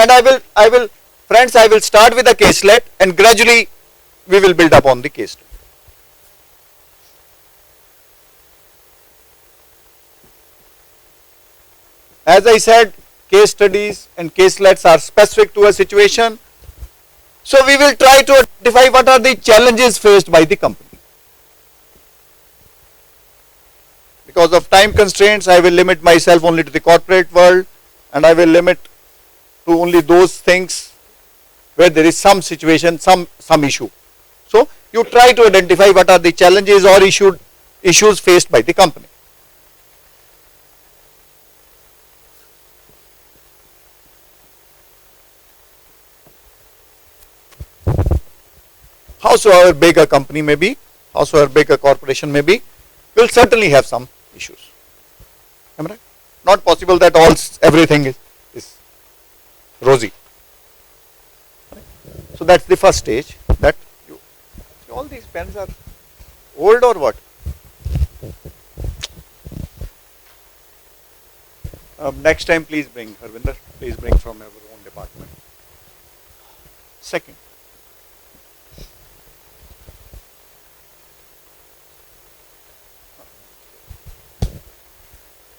And friends, I will start with a caselet and gradually we will build up on the case study. As I said, case studies and caselets are specific to a situation. So we will try to identify what are the challenges faced by the company. Because of time constraints, I will limit myself only to the corporate world, and I will limit to only those things where there is some situation, some issue. So you try to identify what are the challenges or issues faced by the company. Howsoever big a company may be, howsoever big a corporation may be, will certainly have some issues. Am I right? Not possible that everything is rosy. So that's the first stage. That all these pens are old or what? Next time, please bring Harvinder. Please bring from our own department. Second.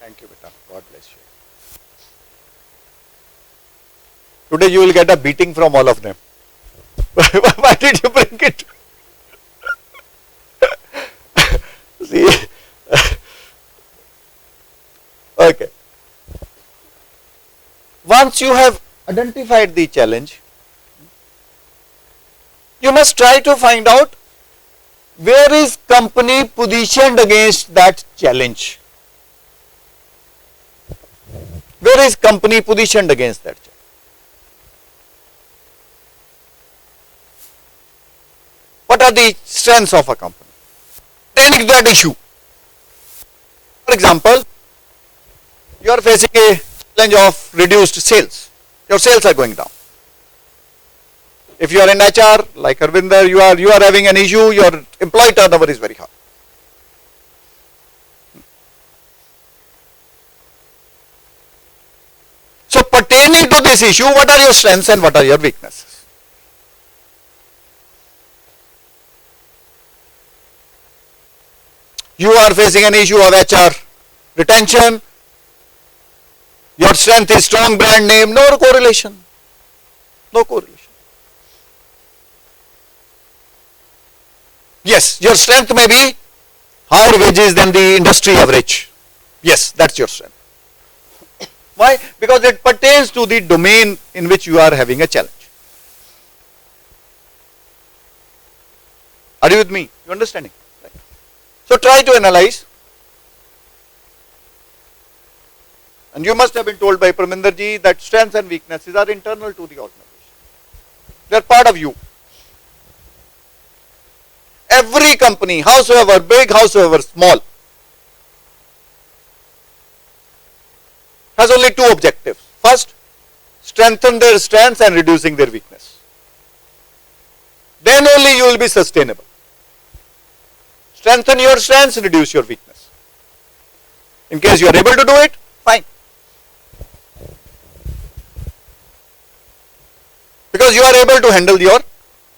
Thank you, beta. God bless you. Today you will get a beating from all of them. Why did you bring it? See? Okay. Once you have identified the challenge, you must try to find out where is company positioned against that challenge. Where is company positioned against that challenge? What are the strengths of a company? Take that issue. For example, you are facing a challenge of reduced sales. Your sales are going down. If you are in HR, like Harvinder, you are having an issue, your employee turnover is very high. So pertaining to this issue, what are your strengths and what are your weaknesses? You are facing an issue of HR retention. Your strength is strong brand name, no correlation. No correlation. Yes, your strength may be higher wages than the industry average. Yes, that's your strength. Why? Because it pertains to the domain in which you are having a challenge. Are you with me? You understanding? Right. So try to analyze. And you must have been told by Parminder ji that strengths and weaknesses are internal to the organization. They are part of you. Every company, howsoever big, howsoever small, has only two objectives. First, strengthen their strengths and reducing their weakness. Then only you will be sustainable. Strengthen your strengths, reduce your weakness. In case you are able to do it, fine. Because you are able to handle your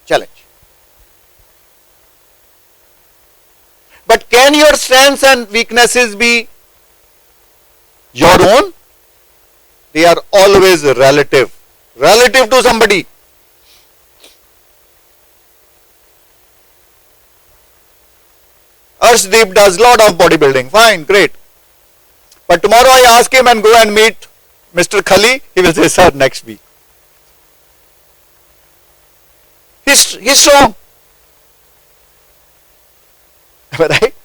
challenge. But can your strengths and weaknesses be your own? They are always relative to somebody. Arshdeep does lot of bodybuilding, fine, great. But tomorrow I ask him and go and meet Mr. Khali, he will say, sir, next week. He's strong. Am I right?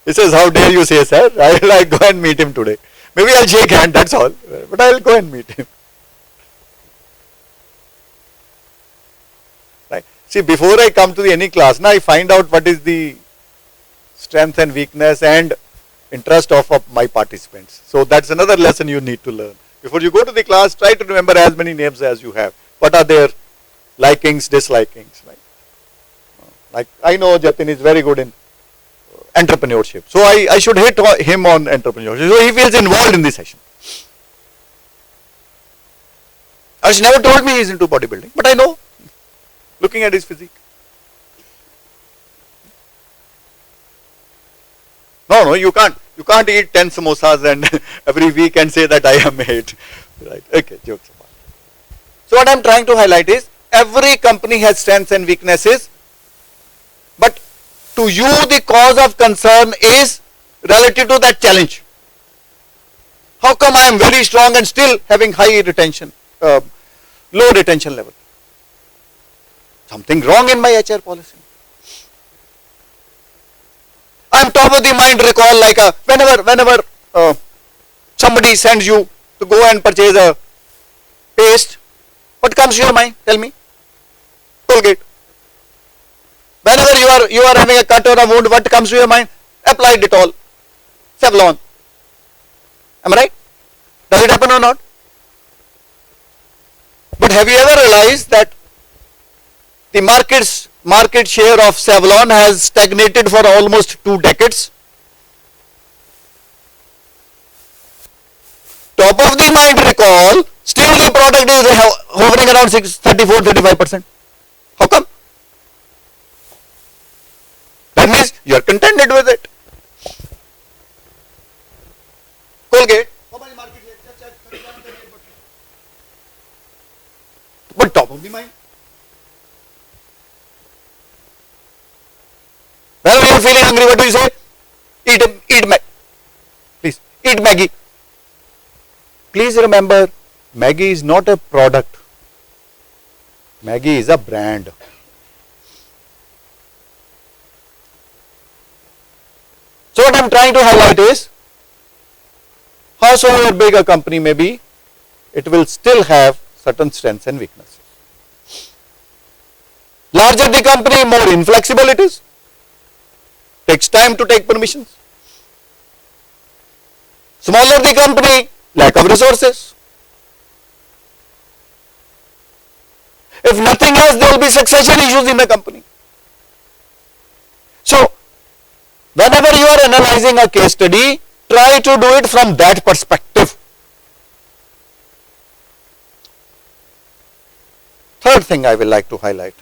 He says, how dare you say, sir, I will go and meet him today. Maybe I'll shake hand, that's all. But I will go and meet him. Right? See, before I come to any class, now I find out what is the strength and weakness and interest of my participants. So that's another lesson you need to learn. Before you go to the class, try to remember as many names as you have. What are their likings, dislikings, right? Like I know Jatin is very good in entrepreneurship. So I should hit him on entrepreneurship. So he feels involved in the session. Arsh never told me he's into bodybuilding, but I know, looking at his physique. No, you can't. You can't eat 10 samosas and every week and say that I am made. Right? Okay, jokes apart. So what I'm trying to highlight is every company has strengths and weaknesses, but to you the cause of concern is relative to that challenge. How come I am very strong and still having high retention, low retention level? Something wrong in my HR policy. I'm top of the mind recall, like whenever somebody sends you to go and purchase a paste, what comes to your mind? Tell me. Colgate. Whenever you are having a cut or a wound, what comes to your mind? Apply Dettol, Savlon. Am I right? Does it happen or not? But have you ever realized that the market share of Savlon has stagnated for almost 2 decades? Top of the mind recall, still the product is hovering around 34-35%. How come? That means you are contented with it. Colgate, how much market share? Just check, 37-38%. But top of the mind. Whenever you are feeling hungry, what do you say? Please, eat Maggie. Please remember, Maggie is not a product. Maggie is a brand. So what I am trying to highlight is, howsoever big a company may be, it will still have certain strengths and weaknesses. Larger the company, more inflexible it is. Takes time to take permissions. Smaller the company, lack of resources. If nothing else, there will be succession issues in the company. So, whenever you are analyzing a case study, try to do it from that perspective. Third thing I will like to highlight,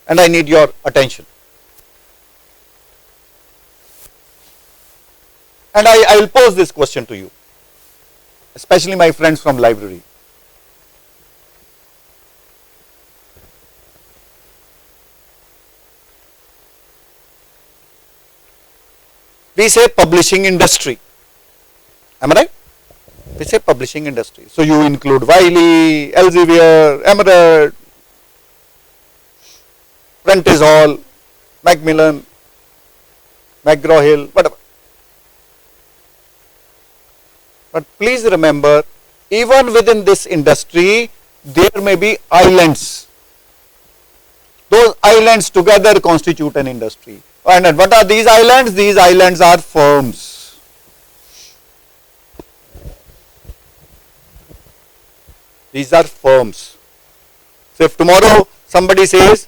and I need your attention. And I will pose this question to you, especially my friends from library. We say publishing industry. Am I right? We say publishing industry. So you include Wiley, Elsevier, Emerald, Prentice Hall, Macmillan, McGraw-Hill, whatever. But please remember, even within this industry, there may be islands. Those islands together constitute an industry. And what are these islands? These islands are firms. These are firms. So if tomorrow somebody says,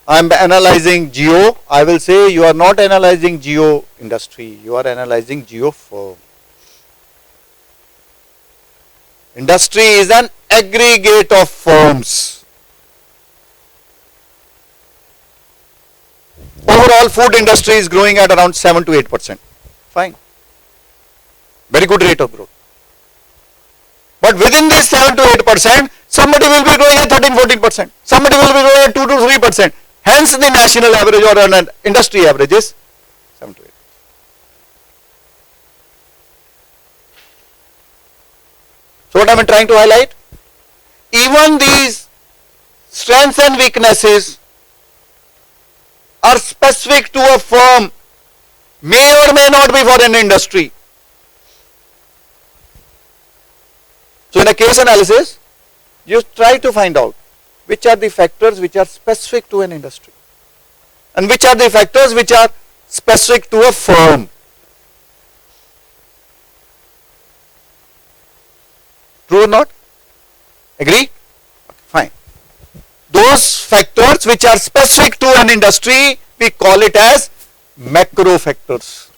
I am analyzing geo, I will say you are not analyzing geo industry, you are analyzing geo firm. Industry is an aggregate of firms. Overall food industry is growing at around 7 to 8%. Fine. Very good rate of growth. But within this 7 to 8%, somebody will be growing at 13-14%. Somebody will be growing at 2 to 3%. Hence the national average or an industry average is 7 to 8. So what I am trying to highlight? Even these strengths and weaknesses are specific to a firm, may or may not be for an industry. So in a case analysis, you try to find out which are the factors which are specific to an industry and which are the factors which are specific to a firm. True or not? Agree? Fine. Those factors which are specific to an industry, we call it as macro factors.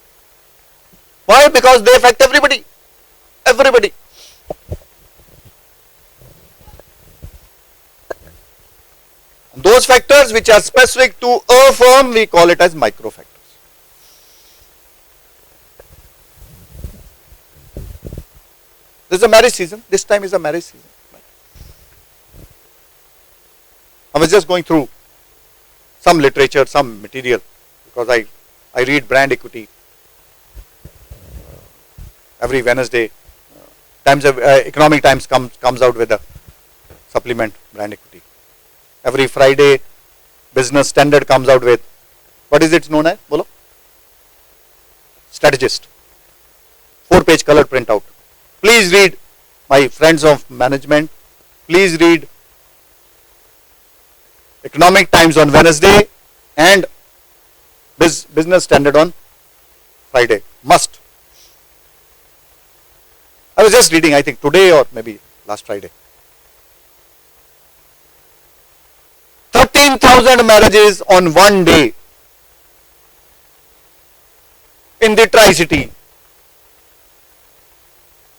Why? Because they affect everybody. Everybody. Those factors which are specific to a firm, we call it as micro factors. This is a marriage season. This time is a marriage season. I was just going through some literature, some material, because I read brand equity every Wednesday. Economic Times comes out with a supplement, brand equity. Every Friday, Business Standard comes out with, what is it known as? Bolo? Strategist. 4-page colored printout. Please read, my friends of management, please read Economic Times on Wednesday and Business Standard on Friday. Must. I was just reading, I think today or maybe last Friday. 13,000 marriages on one day in the Tri-City.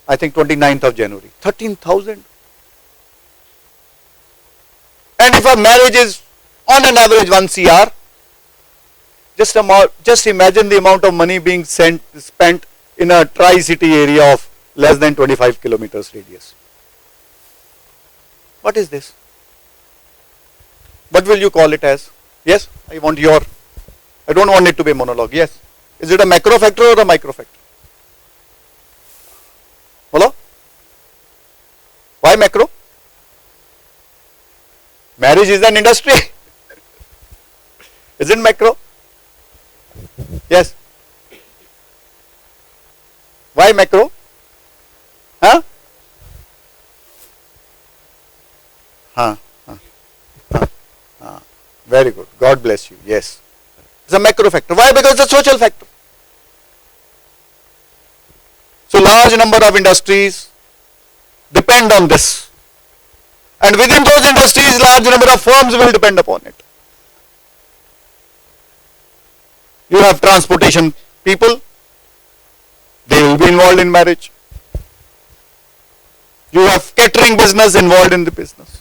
I think 29th of January. 13,000. And if a marriage is on an average 1 CR, just imagine the amount of money being spent in a Tri-City area of less than 25 kilometers radius. What is this? What will you call it as? Yes, I don't want it to be a monologue. Yes. Is it a macro factor or a micro factor? Hello? Why macro? Marriage is an industry. Isn't macro? Yes. Why macro? Huh? Very good. God bless you. Yes. It's a macro factor. Why? Because it's a social factor. So large number of industries depend on this. And within those industries, large number of firms will depend upon it. You have transportation people, they will be involved in marriage. You have catering business involved in the business.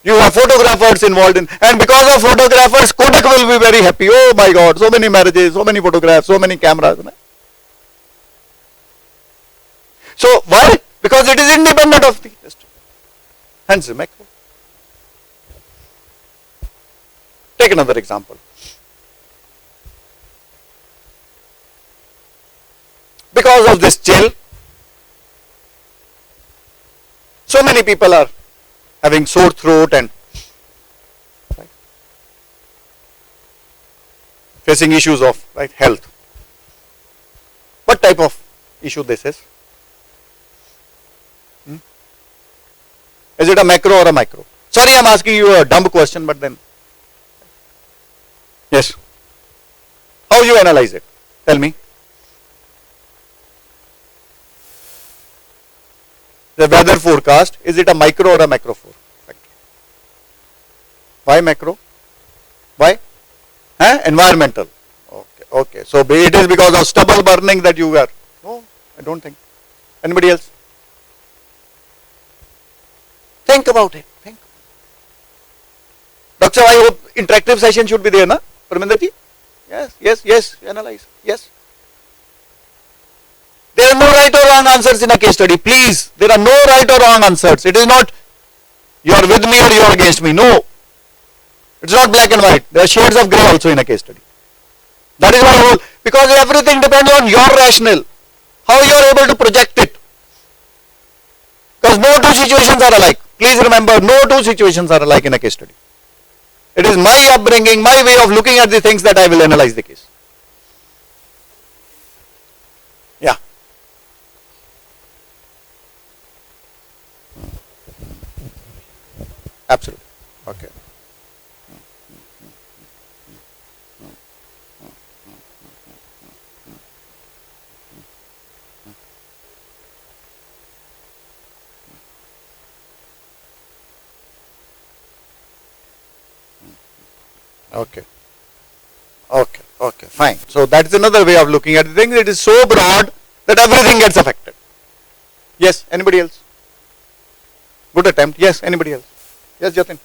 You have photographers involved in, and because of photographers, Kodak will be very happy. Oh my God, so many marriages, so many photographs, so many cameras. So why? Because it is independent of the industry. Hence the macro. Take another example. Because of this chill, so many people are having sore throat and facing issues of health. What type of issue this is? Is it a macro or a micro? Sorry, I'm asking you a dumb question, but then yes. How you analyze it? Tell me. The weather forecast, is it a micro or a macro factor? Why macro? Why? Environmental. Okay. So it is because of stubble burning that you are. No, I don't think. Anybody else? Think about it. Think. Doctor, I hope interactive session should be there, na? Parminder ji? Yes. Analyze. Yes. There are no right or wrong answers in a case study. Please, there are no right or wrong answers. It is not you are with me or you are against me. No. It's not black and white. There are shades of grey also in a case study. That is why because everything depends on your rationale. How you are able to project it. Because no two situations are alike. Please remember, no two situations are alike in a case study. It is my upbringing, my way of looking at the things that I will analyze the case. Yeah. Absolutely. Okay. Okay, fine. So that is another way of looking at the thing. It is so broad that everything gets affected. Yes, anybody else? Good attempt. Yes, anybody else? Yes, Jatin.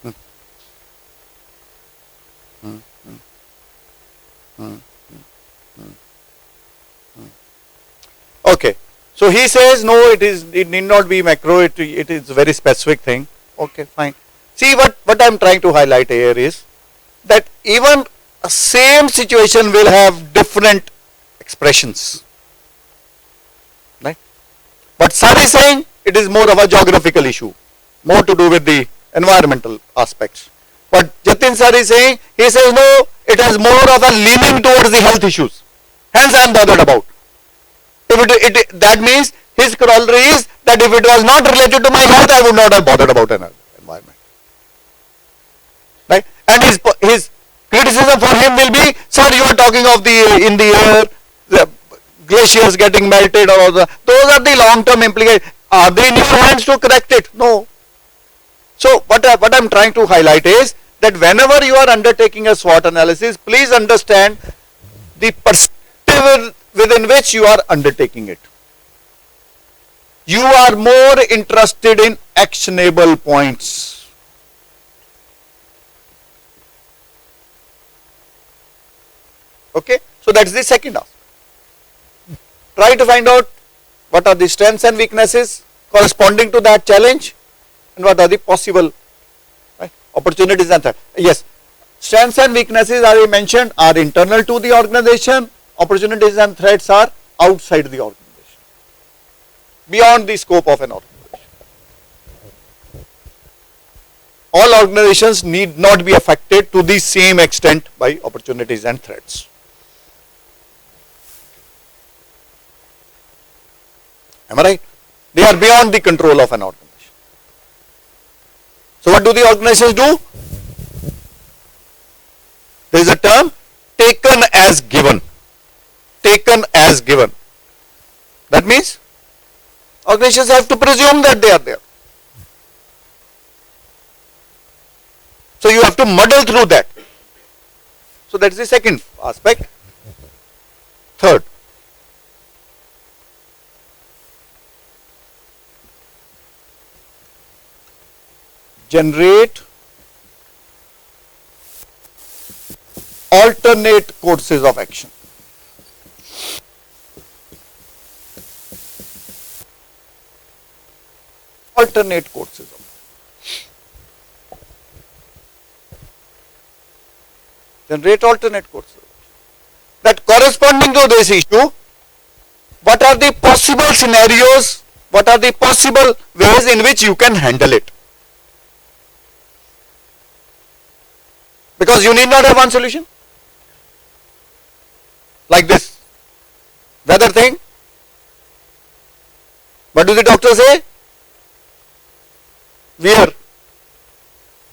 Hmm, hmm, hmm, hmm, hmm. Okay. So he says no, it need not be macro, it is a very specific thing. Okay, fine. See what I'm trying to highlight here is that even a same situation will have different expressions. Right? But Sir is saying it is more of a geographical issue, more to do with the environmental aspects. But Jatin Sir is saying, he says no, it has more of a leaning towards the health issues. Hence I am bothered about. If that means his corollary is that if it was not related to my health, I would not have bothered about an environment. Right? And his criticism for him will be, sir, you are talking of the in the air, the glaciers getting melted, or those are the long-term implications. Are they in your hands to correct it? No. So what I'm trying to highlight is that whenever you are undertaking a SWOT analysis, please understand the perspective within which you are undertaking it. You are more interested in actionable points. Okay, so that's the second aspect. Try to find out what are the strengths and weaknesses corresponding to that challenge, and what are the possible opportunities and threats. Yes, strengths and weaknesses, as I mentioned, are internal to the organization. Opportunities and threats are outside the organization, beyond the scope of an organization. All organizations need not be affected to the same extent by opportunities and threats. Am I right? They are beyond the control of an organization. So what do the organizations do? There is a term, taken as given. Taken as given. That means organizations have to presume that they are there. So you have to muddle through that. So that is the second aspect. Third, generate alternate courses of action. Alternate courses of action. Generate alternate courses of action. That corresponding to this issue, what are the possible scenarios, what are the possible ways in which you can handle it? Because you need not have one solution. Like this weather thing. What do the doctors say? Wear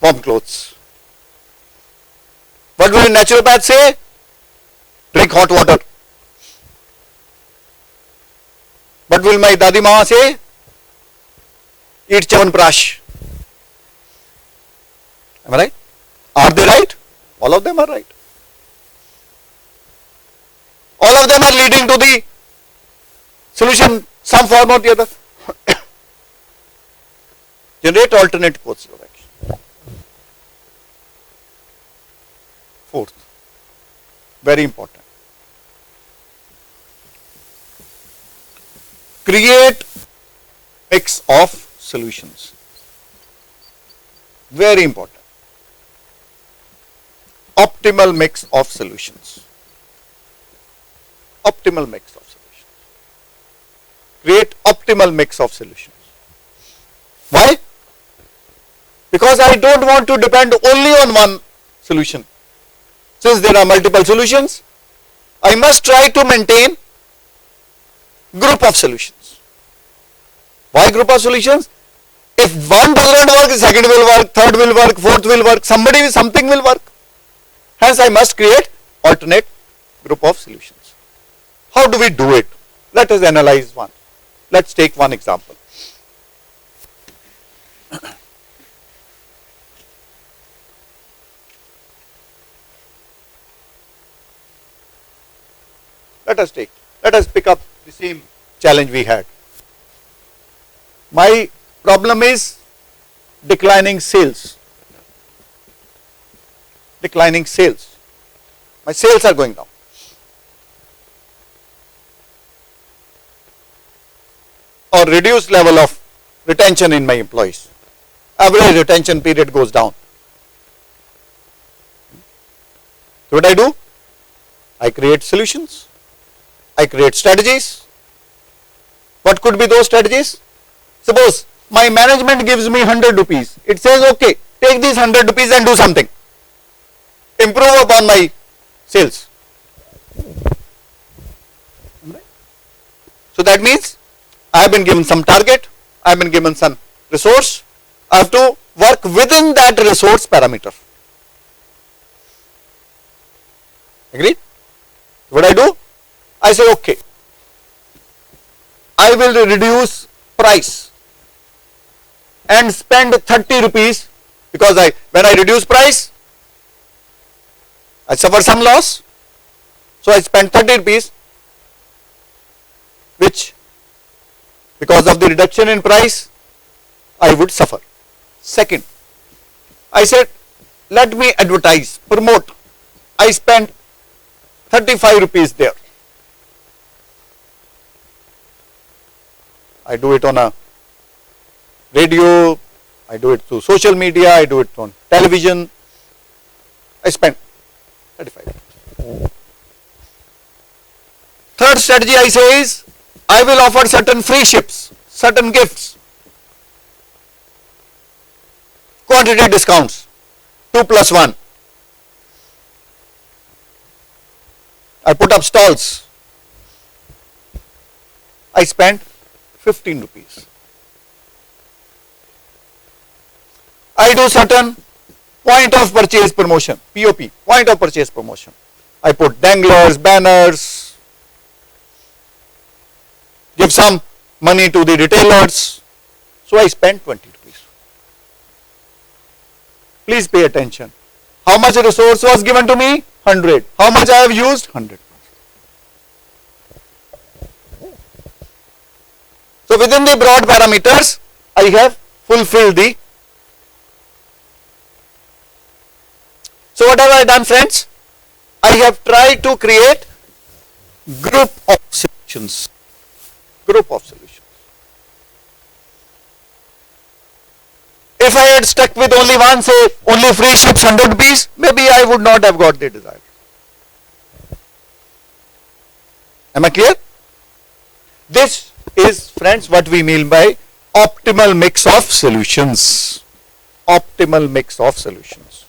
warm clothes. What will naturopath say? Drink hot water. What will my dadi ma say? Eat chawanprash. Am I right? Are they right? All of them are right. All of them are leading to the solution, some form or the other. Generate alternate courses of action. Fourth, very important. Create mix of solutions. Very important. Optimal mix of solutions. Optimal mix of solutions. Create optimal mix of solutions. Why? Because I don't want to depend only on one solution. Since there are multiple solutions, I must try to maintain group of solutions. Why group of solutions? If one doesn't work, the second will work, third will work, fourth will work, something will work. Hence, I must create alternate group of solutions. How do we do it? Let us analyze one. Let's take one example. Let us pick up the same challenge we had. My problem is declining sales. declining sales. My sales are going down. Or reduced level of retention in my employees. Average retention period goes down. So what I do? I create solutions. I create strategies. What could be those strategies? Suppose my management gives me 100 rupees. It says, okay, take these 100 rupees and do something. Improve upon my sales. So that means I have been given some target. I have been given some resource. I have to work within that resource parameter. Agreed? What I do? I say, okay, I will reduce price and spend 30 rupees because when I reduce price, I suffer some loss. So I spend 30 rupees, which because of the reduction in price, I would suffer. Second, I said, let me advertise, promote. I spent 35 rupees there. I do it on a radio, I do it through social media, I do it on television. I spend 35. Third strategy I say is, I will offer certain free ships, certain gifts, quantity discounts, 2+1. I put up stalls. I spent 15 rupees. I do certain point of purchase promotion, POP, point of purchase promotion. I put danglers, banners, give some money to the retailers. So I spent 20 rupees. Please pay attention. How much resource was given to me? 100. How much I have used? 100. So within the broad parameters, I have fulfilled the. So what have I done, friends? I have tried to create group of solutions. Group of solutions. If I had stuck with only one, say only free ships 100 rupees, maybe I would not have got the desired. Am I clear? This is, friends, what we mean by optimal mix of solutions. Optimal mix of solutions.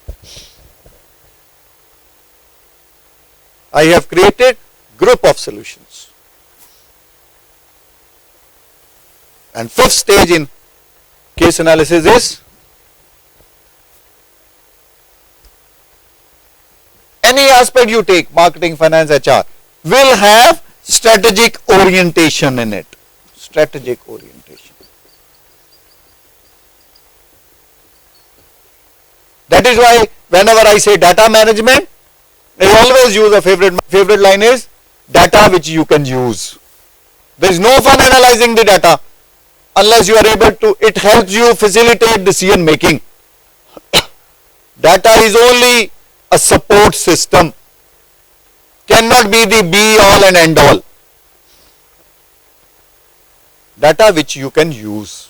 I have created group of solutions. And fifth stage in case analysis is any aspect you take, marketing, finance, HR, will have strategic orientation in it. Strategic orientation. That is why whenever I say data management, I always use a favorite line is data which you can use. There is no fun analyzing the data unless you are able to, it helps you facilitate decision making. Data is only a support system, cannot be the be all and end all. Data which you can use.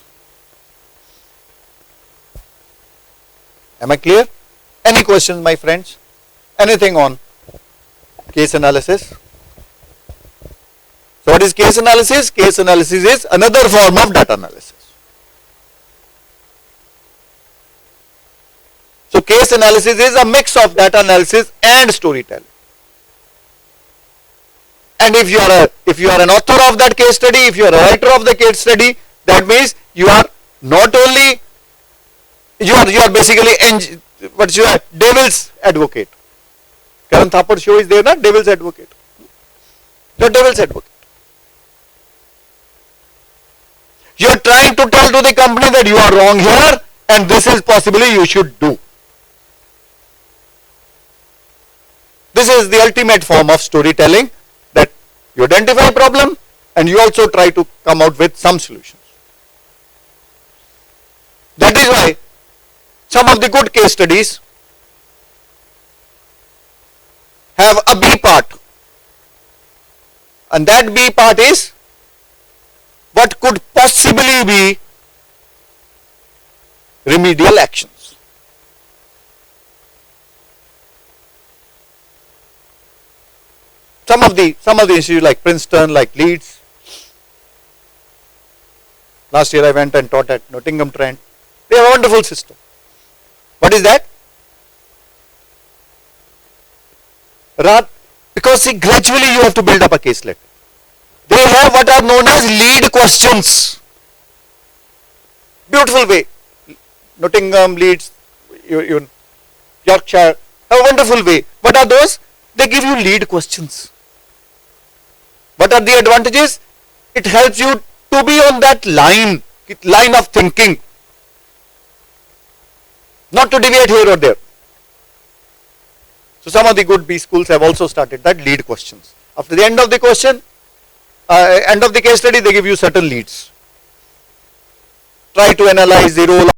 Am I clear? Any questions, my friends? Anything on case analysis? So what is case analysis? Case analysis is another form of data analysis. So case analysis is a mix of data analysis and storytelling. And if you are an author of that case study, if you are a writer of the case study, that means you are not only you are basically what's your devil's advocate. Karan Thapar show is there, na? Devil's advocate. You are devil's advocate. You are trying to tell to the company that you are wrong here and this is possibly you should do. This is the ultimate form of storytelling, that you identify a problem and you also try to come out with some solutions. That is why some of the good case studies have a B part. And that B part is what could possibly be remedial actions. Some of the institutes like Princeton, like Leeds. Last year I went and taught at Nottingham Trent. They have a wonderful system. What is that? Because see, gradually you have to build up a caselet. They have what are known as lead questions. Beautiful way. Nottingham, Leeds, Yorkshire have a wonderful way. What are those? They give you lead questions. What are the advantages? It helps you to be on that line of thinking, not to deviate here or there. So some of the good B schools have also started that lead questions. After the end of the question, end of the case study, they give you certain leads. Try to analyze the role